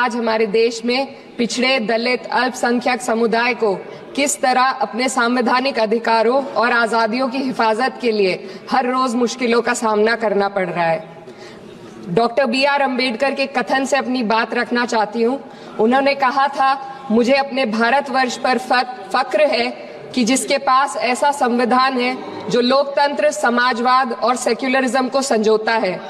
आज हमारे देश में पिछड़े, दलित, अल्पसंख्यक समुदाय को किस तरह अपने संवैधानिक अधिकारों और आजादियों की हिफाजत के लिए हर रोज मुश्किलों का सामना करना पड़ रहा है। Doctor B.R. अम्बेडकर के कथन से अपनी बात रखना चाहती हूँ। उन्होंने कहा था, मुझे अपने भारतवर्ष पर फक्र है कि जिसके पास ऐसा संविधान है जो लोकतंत्र, समाजवाद और सेक्युलरिज्म को संजोता है।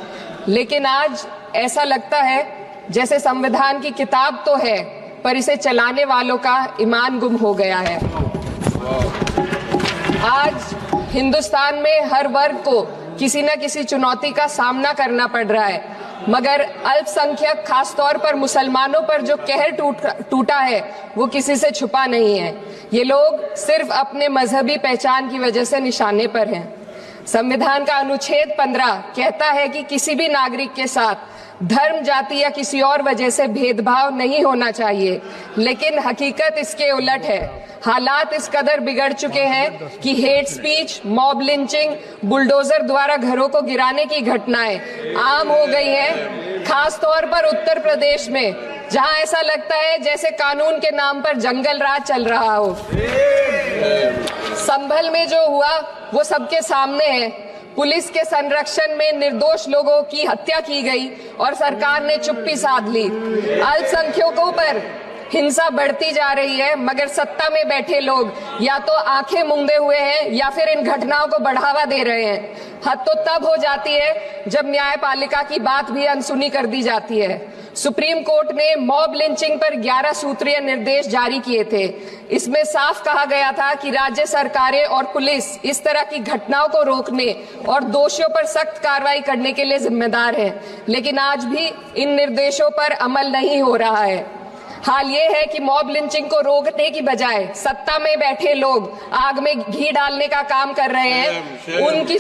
लेकिन आज ऐसा लगता है जैसे संविधान की किताब तो है पर इसे चलाने वालों का ईमान गुम हो गया है। आज हिंदुस्तान में हर वर्ग को किसी न किसी चुनौती का सामना करना पड़ रहा है, मगर अल्पसंख्यक, खासतौर पर मुसलमानों पर जो कहर टूटा है वो किसी से छुपा नहीं है। ये लोग सिर्फ अपने मजहबी पहचान की वजह से निशाने पर हैं। संविधान का अनुच्छेद 15 कहता है कि किसी भी नागरिक के साथ धर्म, जाति या किसी और वजह से भेदभाव नहीं होना चाहिए, लेकिन हकीकत इसके उलट है। हालात इस कदर बिगड़ चुके हैं कि hate speech, mob lynching, bulldozer द्वारा घरों को गिराने की घटनाएं आम हो गई हैं, खास तौर पर उत्तर प्रदेश में, जहां ऐसा लगता है जैसे कानून के नाम पर जंगल राज चल रहा हो। संभल में जो हुआ वो सबके सामने है। पुलिस के संरक्षण में निर्दोष लोगों की हत्या की गई और सरकार ने चुप्पी साध ली। अल्पसंख्यकों पर हिंसा बढ़ती जा रही है, मगर सत्ता में बैठे लोग या तो आंखें मूंदे हुए हैं या फिर इन घटनाओं को बढ़ावा दे रहे हैं। हद तो तब हो जाती है जब न्यायपालिका की बात भी अनसुनी कर दी जाती है। सुप्रीम कोर्ट ने मॉब लिंचिंग पर 11 सूत्रीय निर्देश जारी किए थे। इसमें साफ कहा गया था कि राज्य सरकारें और पुलिस इस तरह की घटनाओं को रोकने और दोषियों पर सख्त कार्रवाई करने के लिए जिम्मेदार है, लेकिन आज भी इन निर्देशों पर अमल नहीं हो रहा है। हाल ये है कि मॉब लिंचिंग को रोकने की बजाय सत्ता में बैठे लोग आग में घी डालने का काम कर रहे हैं। उनकी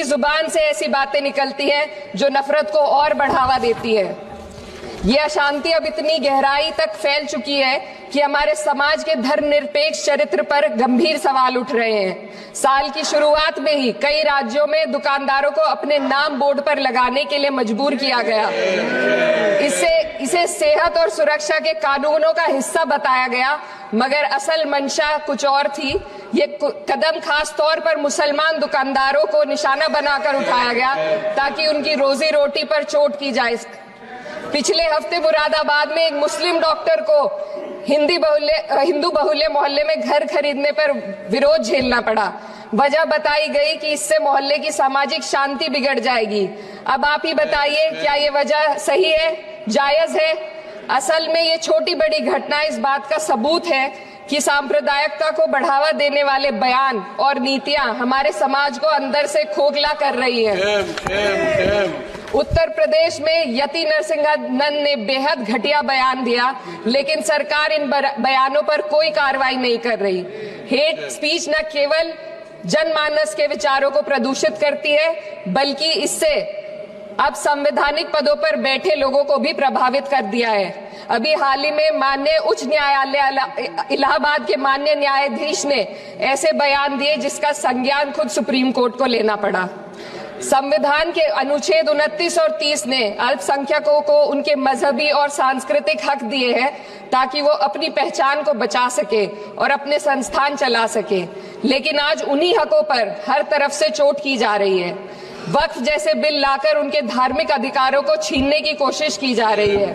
जुबान से ऐसी बातें निकलती हैं जो नफरत को और बढ़ावा देती है। ये अशांति अब इतनी गहराई तक फैल चुकी है कि हमारे समाज के धर्मनिरपेक्ष चरित्र पर गंभीर सवाल उठ रहे हैं। साल की शुरुआत में ही कई राज्यों में दुकानदारों को अपने नाम बोर्ड पर लगाने के लिए मजबूर किया गया। इसे सेहत और सुरक्षा के कानूनों का हिस्सा बताया गया, मगर असल मंशा कुछ और थी। ये कदम खास तौर पर मुसलमान दुकानदारों को निशाना बनाकर उठाया गया ताकि उनकी रोजी रोटी पर चोट की जाए। पिछले हफ्ते मुरादाबाद में एक मुस्लिम डॉक्टर को हिंदू बहुल्य मोहल्ले में घर खरीदने पर विरोध झेलना पड़ा। वजह बताई गई कि इससे मोहल्ले की सामाजिक शांति बिगड़ जाएगी। अब आप ही बताइए, क्या ये वजह सही है, जायज है? असल में ये छोटी बड़ी घटना इस बात का सबूत है कि सांप्रदायिकता को बढ़ावा देने वाले बयान और नीतियां हमारे समाज को अंदर से खोखला कर रही है। उत्तर प्रदेश में यति नरसिंहन ने बेहद घटिया बयान दिया, लेकिन सरकार इन बयानों पर कोई कार्रवाई नहीं कर रही। हेट स्पीच न केवल जनमानस के विचारों को प्रदूषित करती है, बल्कि इससे अब संवैधानिक पदों पर बैठे लोगों को भी प्रभावित कर दिया है। अभी हाल ही में माननीय उच्च न्यायालय इलाहाबाद के माननीय न्यायाधीश ने ऐसे बयान दिए जिसका संज्ञान खुद सुप्रीम कोर्ट को लेना पड़ा। संविधान के अनुच्छेद 29 और 30 ने अल्पसंख्यकों को उनके मजहबी और सांस्कृतिक हक दिए हैं ताकि वो अपनी पहचान को बचा सके और अपने संस्थान चला सके, लेकिन आज उन्हीं हकों पर हर तरफ से चोट की जा रही है। वक्फ जैसे बिल लाकर उनके धार्मिक अधिकारों को छीनने की कोशिश की जा रही है।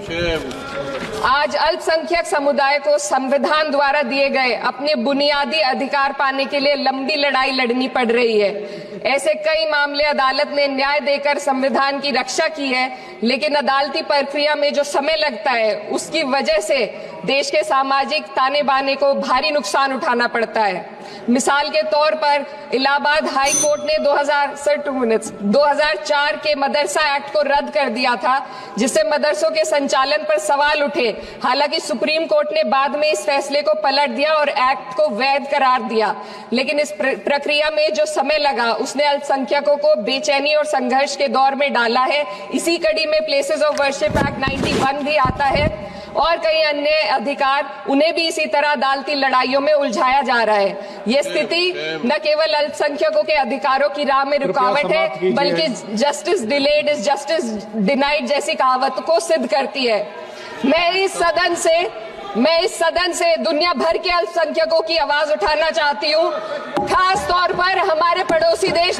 आज अल्पसंख्यक समुदाय को संविधान द्वारा दिए गए अपने बुनियादी अधिकार पाने के लिए लंबी लड़ाई लड़नी पड़ रही है। ऐसे कई मामले अदालत ने न्याय देकर संविधान की रक्षा की है, लेकिन अदालती प्रक्रिया में जो समय लगता है उसकी वजह से देश के सामाजिक ताने बाने को भारी नुकसान उठाना पड़ता है। मिसाल के तौर पर इलाहाबाद हाई कोर्ट ने 2004 के मदरसा एक्ट को रद्द कर दिया था, जिससे मदरसों के संचालन पर सवाल उठे। हालांकि सुप्रीम कोर्ट ने बाद में इस फैसले को पलट दिया और एक्ट को वैध करार दिया, लेकिन इस प्रक्रिया में जो समय लगा उसने अल्पसंख्यकों को बेचैनी और संघर्ष के दौर में डाला है। इसी कड़ी में प्लेसेस ऑफ वर्शिप एक्ट 91 भी आता है और कई अन्य अधिकार, उन्हें भी इसी तरह अदालती लड़ाइयों में उलझाया जा रहा है। ये स्थिति न केवल अल्पसंख्यकों के अधिकारों की राह में रुकावट है, बल्कि justice delayed is justice denied जैसी कहावत को सिद्ध करती है। मैं इस सदन से दुनिया भर के अल्पसंख्यकों की आवाज उठाना चाहती हूँ, खास तौर पर हमारे पड़ोसी देश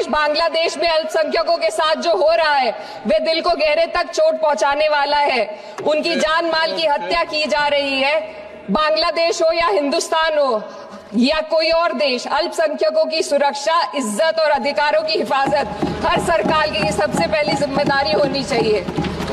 बांग्लादेश में अल्पसंख्यकों के साथ जो हो रहा है वे दिल को गहरे तक चोट पहुंचाने वाला है। उनकी जान माल की हत्या की जा रही है। बांग्लादेश हो या हिंदुस्तान हो या कोई और देश, अल्पसंख्यकों की सुरक्षा, इज्जत और अधिकारों की हिफाजत हर सरकार की सबसे पहली जिम्मेदारी होनी चाहिए।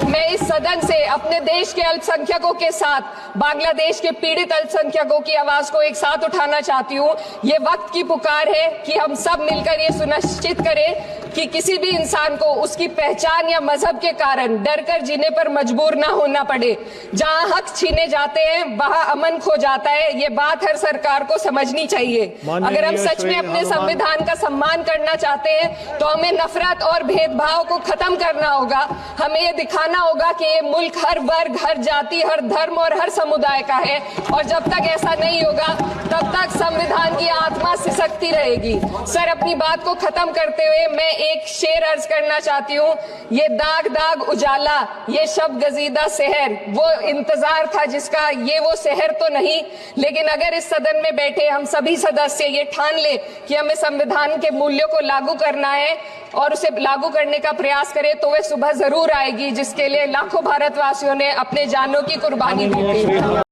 मैं इस सदन से अपने देश के अल्पसंख्यकों के साथ बांग्लादेश के पीड़ित अल्पसंख्यकों की आवाज को एक साथ उठाना चाहती हूँ। ये वक्त की पुकार है कि हम सब मिलकर ये सुनिश्चित करें कि किसी भी इंसान को उसकी पहचान या मजहब के कारण डरकर जीने पर मजबूर ना होना पड़े। जहां हक छीने जाते हैं वहां अमन खो जाता है। ये बात हर सरकार को समझनी चाहिए। अगर हम सच में अपने संविधान का सम्मान करना चाहते हैं तो हमें नफरत और भेदभाव को खत्म करना होगा। हमें ये दिखाना होगा कि ये मुल्क हर वर्ग, हर जाति, हर धर्म और हर समुदाय का है, और जब तक ऐसा नहीं होगा तब तक संविधान की आत्मा सिसकती रहेगी। सर, अपनी बात को खत्म करते हुए मैं एक शेर अर्ज करना चाहती हूँ। ये दाग दाग उजाला, ये शब गजीदा शहर, वो इंतजार था जिसका, ये वो शहर तो नहीं। लेकिन अगर इस सदन में बैठे हम सभी सदस्य ये ठान ले कि हमें संविधान के मूल्यों को लागू करना है और उसे लागू करने का प्रयास करें, तो वह सुबह जरूर आएगी जिसके लिए लाखों भारतवासियों ने अपने जानों की कुर्बानी दी थी।